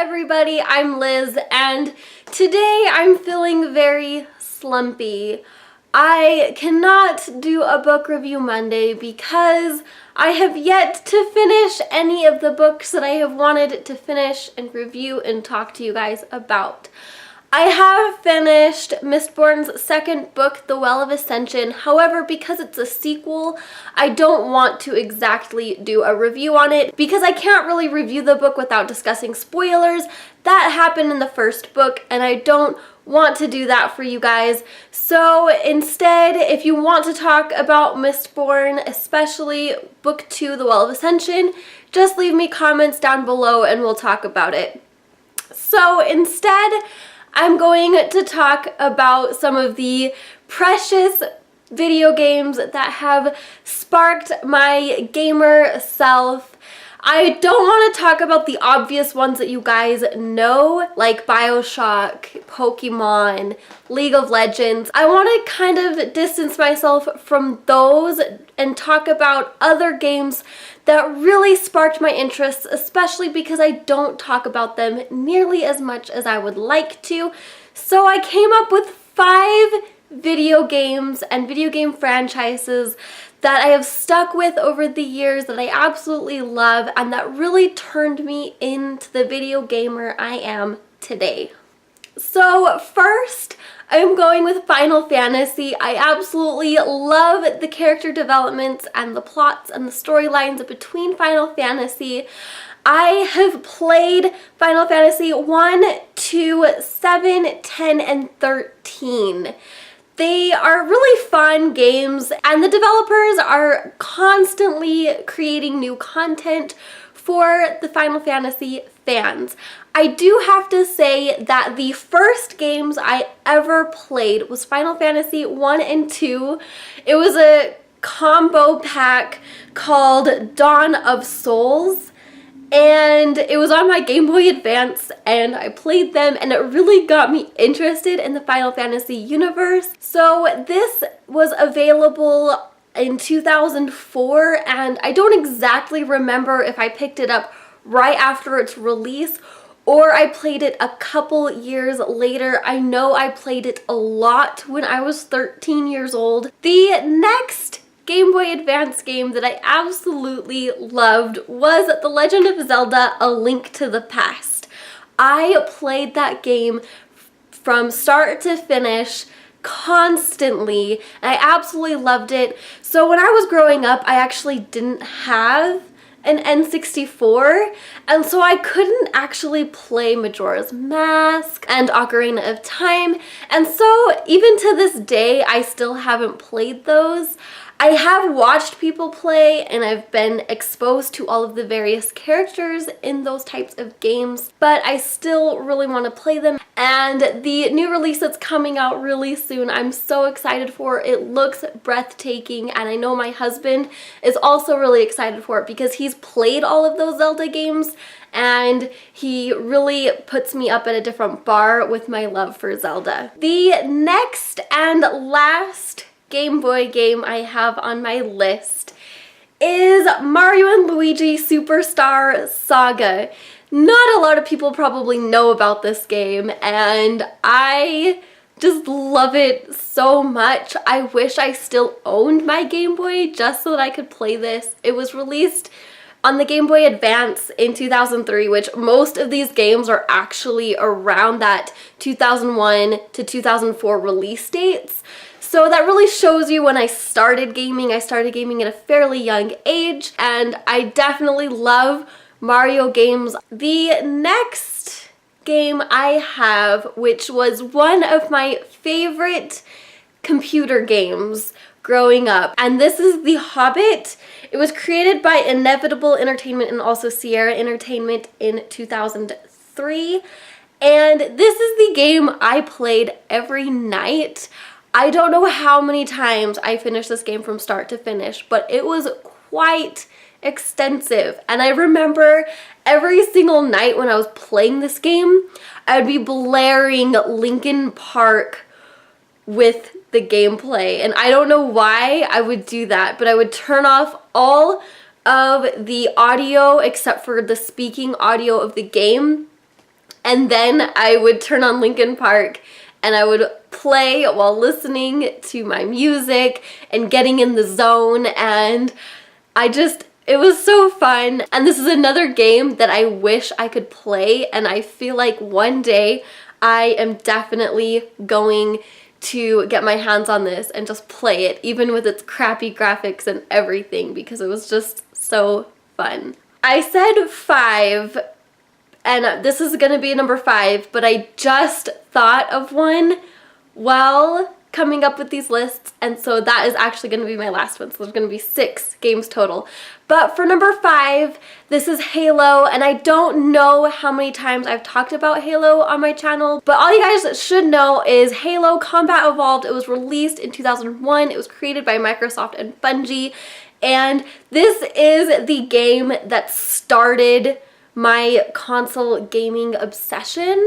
everybody, I'm Liz, and today I'm feeling very slumpy. I cannot do a book review Monday because I have yet to finish any of the books that I have wanted to finish and review and talk to you guys about. I have finished Mistborn's second book, The Well of Ascension. However, because it's a sequel, I don't want to exactly do a review on it because I can't really review the book without discussing spoilers. That happened in the first book, and I don't want to do that for you guys. So instead, if you want to talk about Mistborn, especially book 2, The Well of Ascension, just leave me comments down below and we'll talk about it. So instead, I'm going to talk about some of the precious video games that have sparked my gamer self. I don't want to talk about the obvious ones that you guys know, like BioShock, Pokemon, League of Legends. I want to kind of distance myself from those and talk about other games that really sparked my interest, especially because I don't talk about them nearly as much as I would like to. So I came up with 5 video games and video game franchises that I have stuck with over the years that I absolutely love and that really turned me into the video gamer I am today. So first, I'm going with Final Fantasy. I absolutely love the character developments and the plots and the storylines between Final Fantasy. I have played Final Fantasy 1, 2, 7, 10, and 13. They are really fun games, and the developers are constantly creating new content for the Final Fantasy fans. I do have to say that the first games I ever played was Final Fantasy 1 and 2. It was a combo pack called Dawn of Souls, and it was on my Game Boy Advance, and I played them, and it really got me interested in the Final Fantasy universe. So this was available in 2004, and I don't exactly remember if I picked it up right after its release or I played it a couple years later. I know I played it a lot when I was 13 years old. The next Game Boy Advance game that I absolutely loved was The Legend of Zelda: A Link to the Past. I played that game from start to finish constantly, and I absolutely loved it. So when I was growing up, I actually didn't have an N64, and so I couldn't actually play Majora's Mask and Ocarina of Time, and so even to this day, I still haven't played those. I have watched people play, and I've been exposed to all of the various characters in those types of games, but I still really want to play them. And the new release that's coming out really soon, I'm so excited for. It looks breathtaking, and I know my husband is also really excited for it because he's played all of those Zelda games, and he really puts me up at a different bar with my love for Zelda. The next and last Game Boy game I have on my list is Mario and Luigi Superstar Saga. Not a lot of people probably know about this game, and I just love it so much. I wish I still owned my Game Boy just so that I could play this. It was released on the Game Boy Advance in 2003, which most of these games are actually around that 2001 to 2004 release dates. So that really shows you when I started gaming. I started gaming at a fairly young age, and I definitely love Mario games. The next game I have, which was one of my favorite computer games growing up, and this is The Hobbit. It was created by Inevitable Entertainment and also Sierra Entertainment in 2003, and this is the game I played every night. I don't know how many times I finished this game from start to finish, but it was quite extensive. And I remember every single night when I was playing this game, I would be blaring Linkin Park with the gameplay. And I don't know why I would do that, but I would turn off all of the audio except for the speaking audio of the game and then I would turn on Linkin Park and I would play while listening to my music and getting in the zone, and it was so fun. And this is another game that I wish I could play, and I feel like one day I am definitely going to get my hands on this and just play it, even with its crappy graphics and everything, because it was just so fun. I said 5, and this is gonna be number 5, but I just thought of one while coming up with these lists, and so that is actually gonna be my last one. So there's gonna be 6 games total. But for number 5, this is Halo, and I don't know how many times I've talked about Halo on my channel, but all you guys should know is Halo Combat Evolved. It was released in 2001. It was created by Microsoft and Bungie, and this is the game that started my console gaming obsession.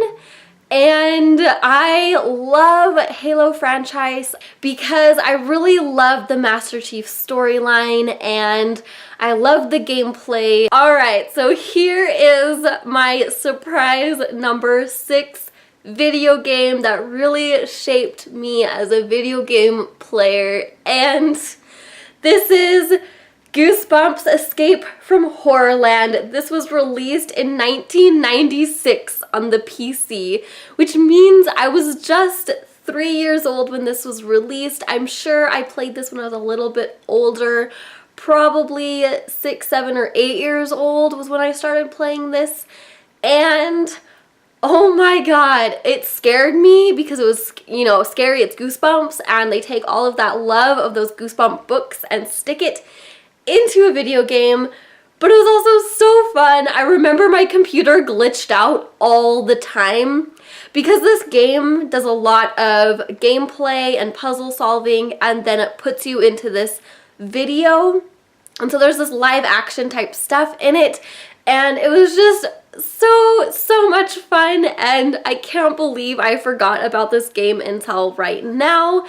And I love Halo franchise because I really love the Master Chief storyline and I love the gameplay. Alright, so here is my surprise number 6 video game that really shaped me as a video game player, and this is Goosebumps Escape from Horrorland. This was released in 1996 on the PC, which means I was just 3 years old when this was released. I'm sure I played this when I was a little bit older, probably 6, 7, or 8 years old was when I started playing this, and oh my god, it scared me because it was, you know, scary. It's Goosebumps, and they take all of that love of those Goosebump books and stick it into a video game, but it was also so fun. I remember my computer glitched out all the time because this game does a lot of gameplay and puzzle solving, and then it puts you into this video, and so there's this live action type stuff in it, and it was just so much fun, and I can't believe I forgot about this game until right now,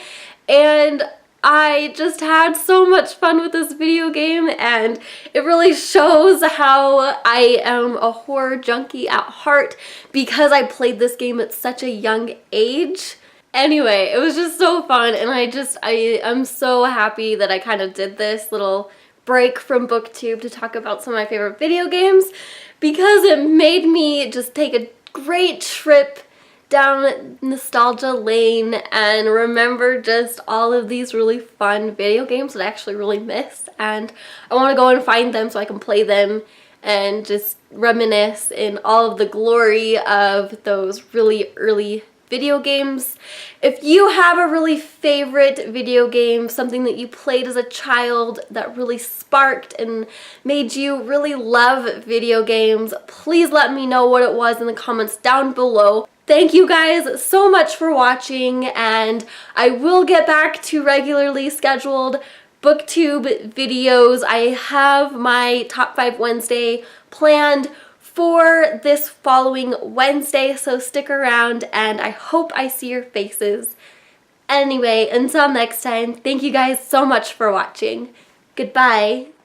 and I just had so much fun with this video game, and it really shows how I am a horror junkie at heart because I played this game at such a young age. Anyway, it was just so fun, and I'm so happy that I kind of did this little break from booktube to talk about some of my favorite video games because it made me just take a great trip down nostalgia lane and remember just all of these really fun video games that I actually really missed, and I want to go and find them so I can play them and just reminisce in all of the glory of those really early video games. If you have a really favorite video game, something that you played as a child that really sparked and made you really love video games, please let me know what it was in the comments down below. Thank you guys so much for watching, and I will get back to regularly scheduled booktube videos. I have my Top 5 Wednesday planned for this following Wednesday, so stick around and I hope I see your faces. Anyway, until next time, thank you guys so much for watching. Goodbye.